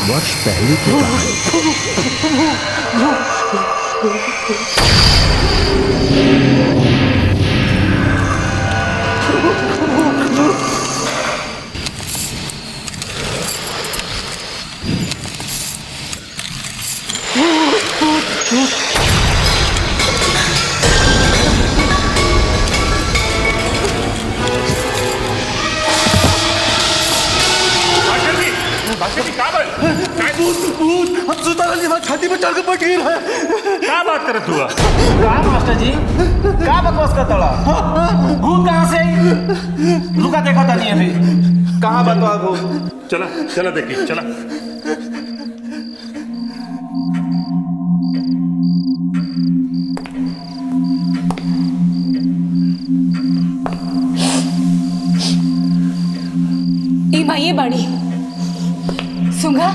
वर्ष पहले की कहानी। हम सुतारा छाती में चढ़ के बैठ गई है। क्या बात करत हुआ? कहा मास्टर जी क्या बकवास करता ला? भूत कहाँ से आई? रुका देखा था नहीं अभी कहाँ बतवा भूत? चला चला देखिए चला। ई माये बाड़ी सुंगा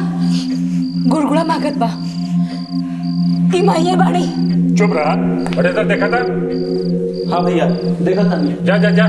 गुड़गुड़ा मागत बा। ई माये बाड़ी। चुप रहा। बड़े सर देखा था? हाँ भैया देखा था नहीं। जा जा जा।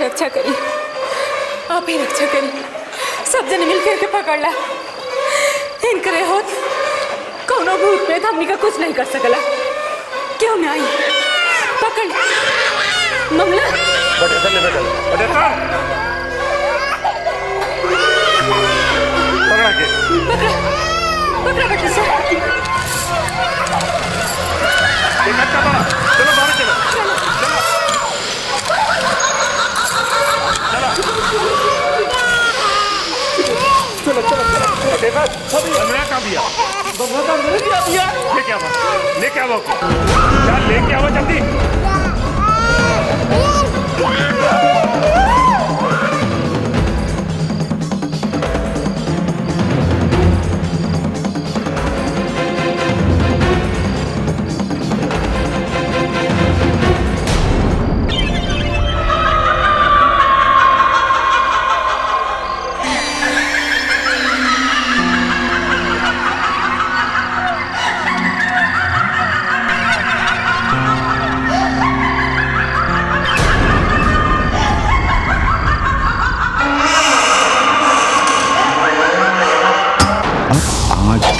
रक्षा करी, आप ही रक्षा करी। सब जने मिल करके पकड़ ला। इनकरे होत कौनो भूत प्रेत हमनी का कुछ नहीं कर सकला। क्यों ना आई? पकड़ मंगला। बड़े सर ले बेटा, बड़े सर पकड़ा के पकड़ा पकड़ा बेटा सर। एक अच्छा बड़ा, चलो बाहर चलो चलो चलो चलो चलो देखा सभी हमरा का दिया बबला का मेरे दिया लेके आओ लेके आओ यार लेके आओ जल्दी।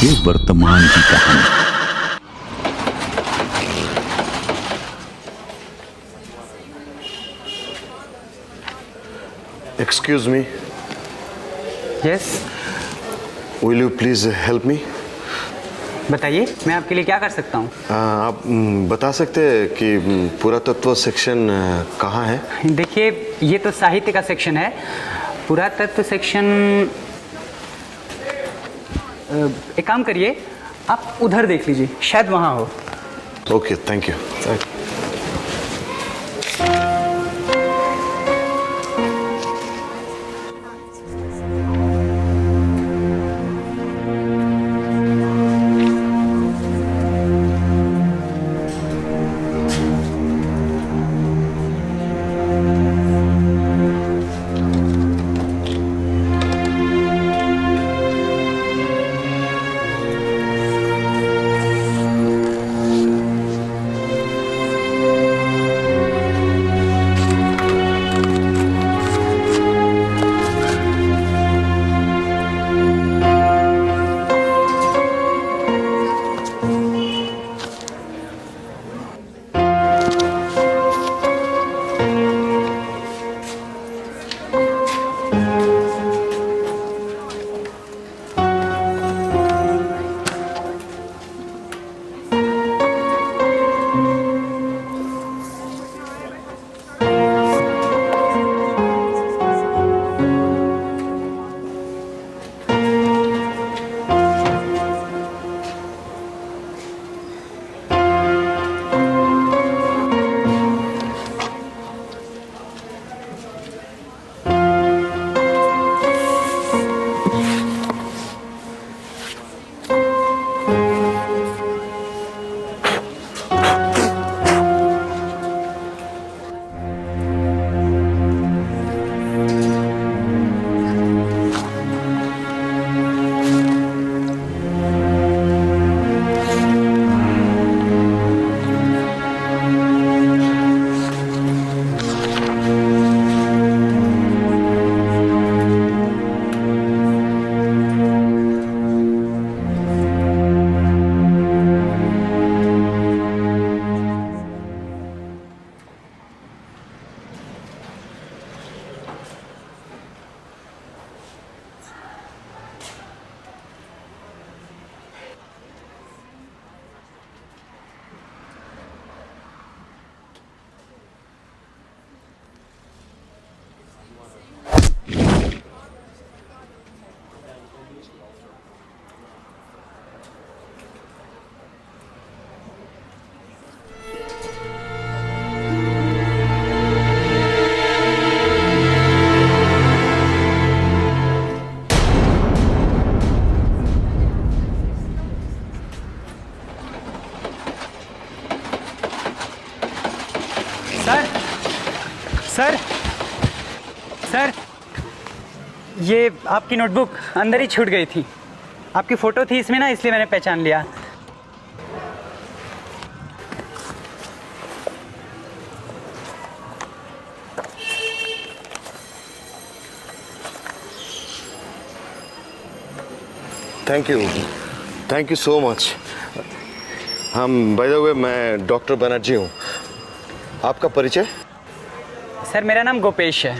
के वर्तमान की कहानी। Excuse me, yes, will you please help me? बताइए मैं आपके लिए क्या कर सकता हूँ। आप बता सकते हैं कि पुरातत्व सेक्शन कहाँ है? देखिए ये तो साहित्य का सेक्शन है, पुरातत्व सेक्शन एक काम करिए आप उधर देख लीजिए, शायद वहाँ हो। Okay, thank you. Sir sir ये आपकी नोटबुक अंदर ही छूट गई थी, आपकी फ़ोटो थी इसमें ना, इसलिए मैंने पहचान लिया। Thank you so much. By the way मैं डॉक्टर बनर्जी हूँ। आपका परिचय? सर मेरा नाम गोपेश है।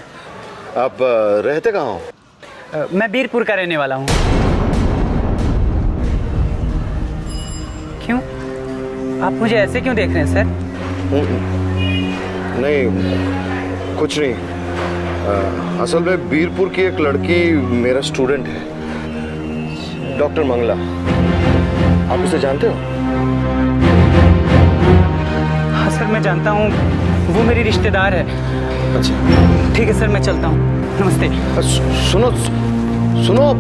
आप रहते कहाँ हो? मैं बीरपुर का रहने वाला हूँ। क्यों, आप मुझे ऐसे क्यों देख रहे हैं सर? नहीं कुछ नहीं, असल में बीरपुर की एक लड़की मेरा स्टूडेंट है, डॉक्टर मंगला। आप उसे जानते हो? हाँ सर मैं जानता हूँ, वो मेरी रिश्तेदार है। अच्छा ठीक है सर मैं चलता हूँ, नमस्ते। सुनो सुनो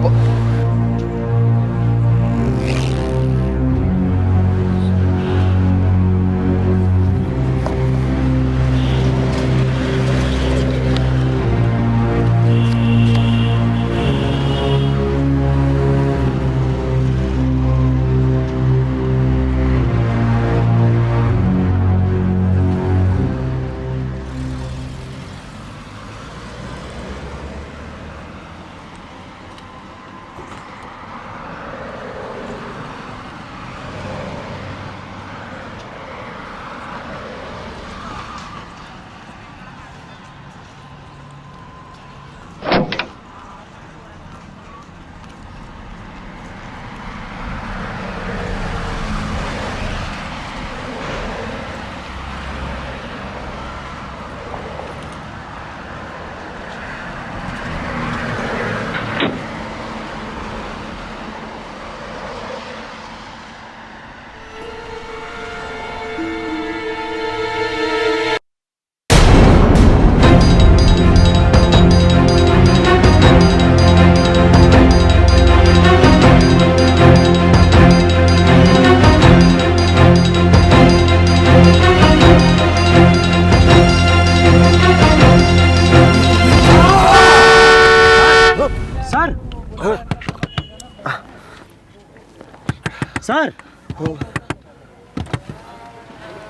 सर,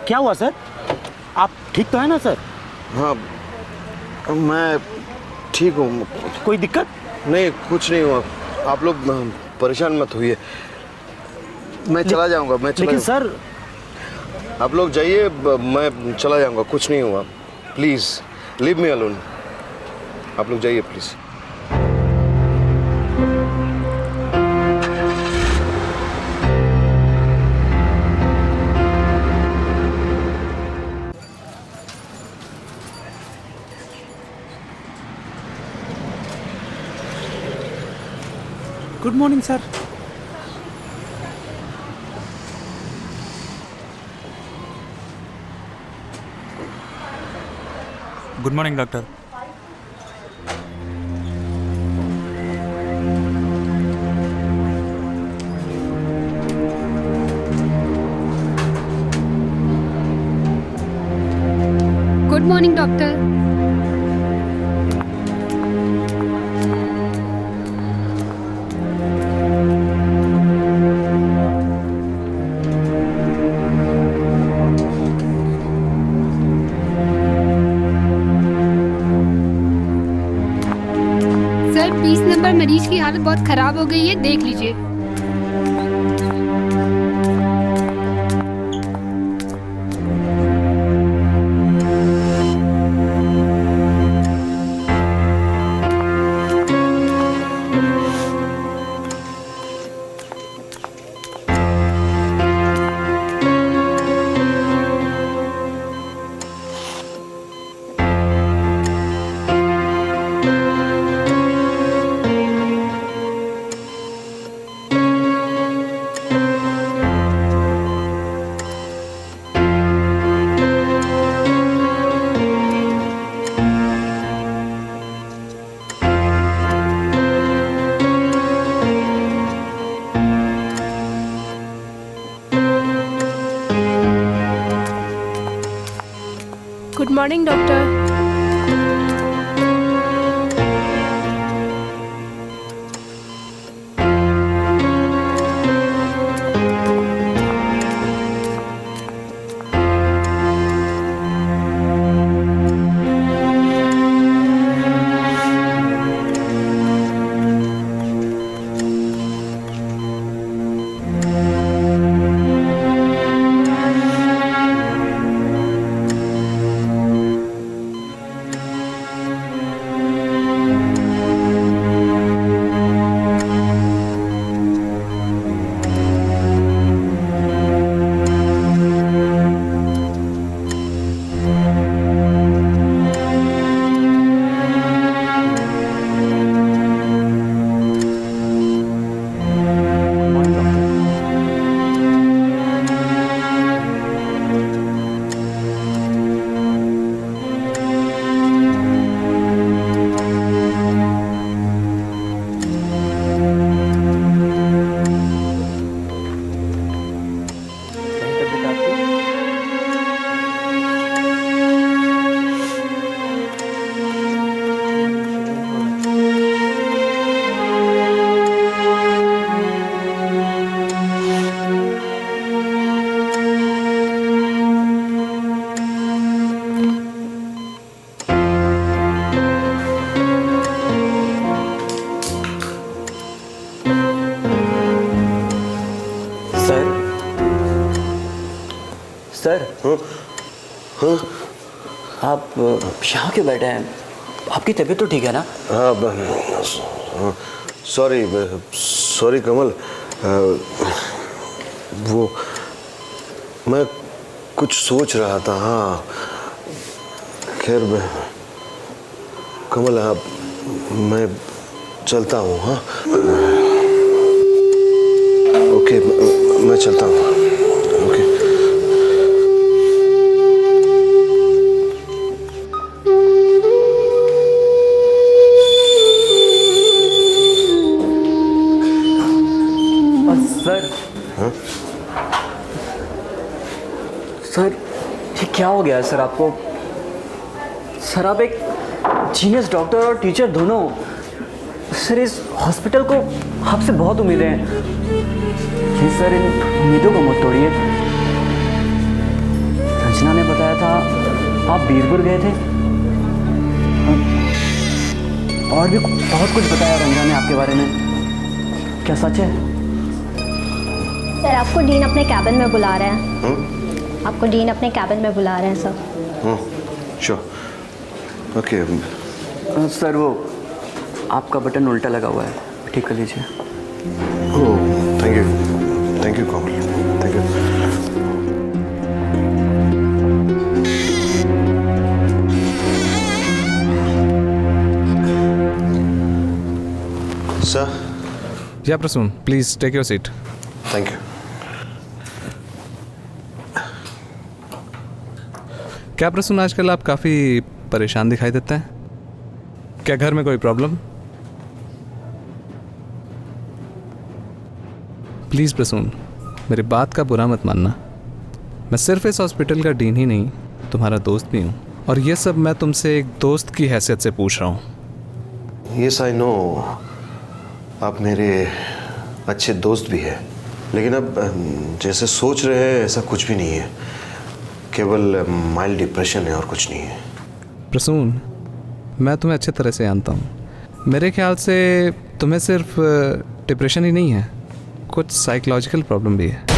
क्या हुआ सर? आप ठीक तो है ना सर? हाँ, मैं ठीक हूँ। कोई दिक्कत? नहीं, कुछ नहीं हुआ। आप लोग परेशान मत होइए, मैं चला जाऊंगा। लेकिन सर, आप लोग जाइए, मैं चला जाऊंगा, कुछ नहीं हुआ। Please leave me alone. आप लोग जाइए please. Good morning sir. Good morning doctor. Good morning doctor. Sir 20 number मरीज की हालत बहुत खराब हो गई है, देख लीजिए। Good morning doctor. सर, आप यहाँ क्यों बैठे हैं? आपकी तबीयत तो ठीक है ना? हाँ, सॉरी कमल, वो मैं कुछ सोच रहा था। हाँ, खैर कमल, आप मैं चलता हूँ। हाँ, ओके, मैं चलता हूँ। ओके। सर, ये क्या हो गया है सर आपको? सर, आप एक जीनियस डॉक्टर और टीचर दोनों। सर इस हॉस्पिटल को आपसे बहुत उम्मीदें हैं। प्लीज सर इन उम्मीदों को मत तोड़िए। रंजना ने बताया था आप बीरपुर गए थे, और भी बहुत कुछ बताया रंजना ने आपके बारे में। क्या सच है? सर आपको डीन अपने कैबिन में बुला रहे हैं। आपको डीन अपने कैबिन में बुला रहे हैं सर। श्योर। ओके। सर वो आपका बटन उल्टा लगा हुआ है, ठीक कर लीजिए। Oh thank you Komal, thank you. Sir. या Prasoon, please take your seat. Thank you. क्या प्रसून, आजकल आप काफ़ी परेशान दिखाई देते हैं। क्या घर में कोई प्रॉब्लम? प्लीज़ प्रसून, मेरी बात का बुरा मत मानना। मैं सिर्फ इस हॉस्पिटल का डीन ही नहीं, तुम्हारा दोस्त भी हूँ, और ये सब मैं तुमसे एक दोस्त की हैसियत से पूछ रहा हूँ। यस आई नो, आप मेरे अच्छे दोस्त भी हैं, लेकिन अब जैसे सोच रहे हैं ऐसा कुछ भी नहीं है। केवल माइल्ड डिप्रेशन है और कुछ नहीं है। प्रसून, मैं तुम्हें अच्छे तरह से जानता हूँ। मेरे ख्याल से तुम्हें सिर्फ डिप्रेशन ही नहीं है, कुछ साइकोलॉजिकल प्रॉब्लम भी है।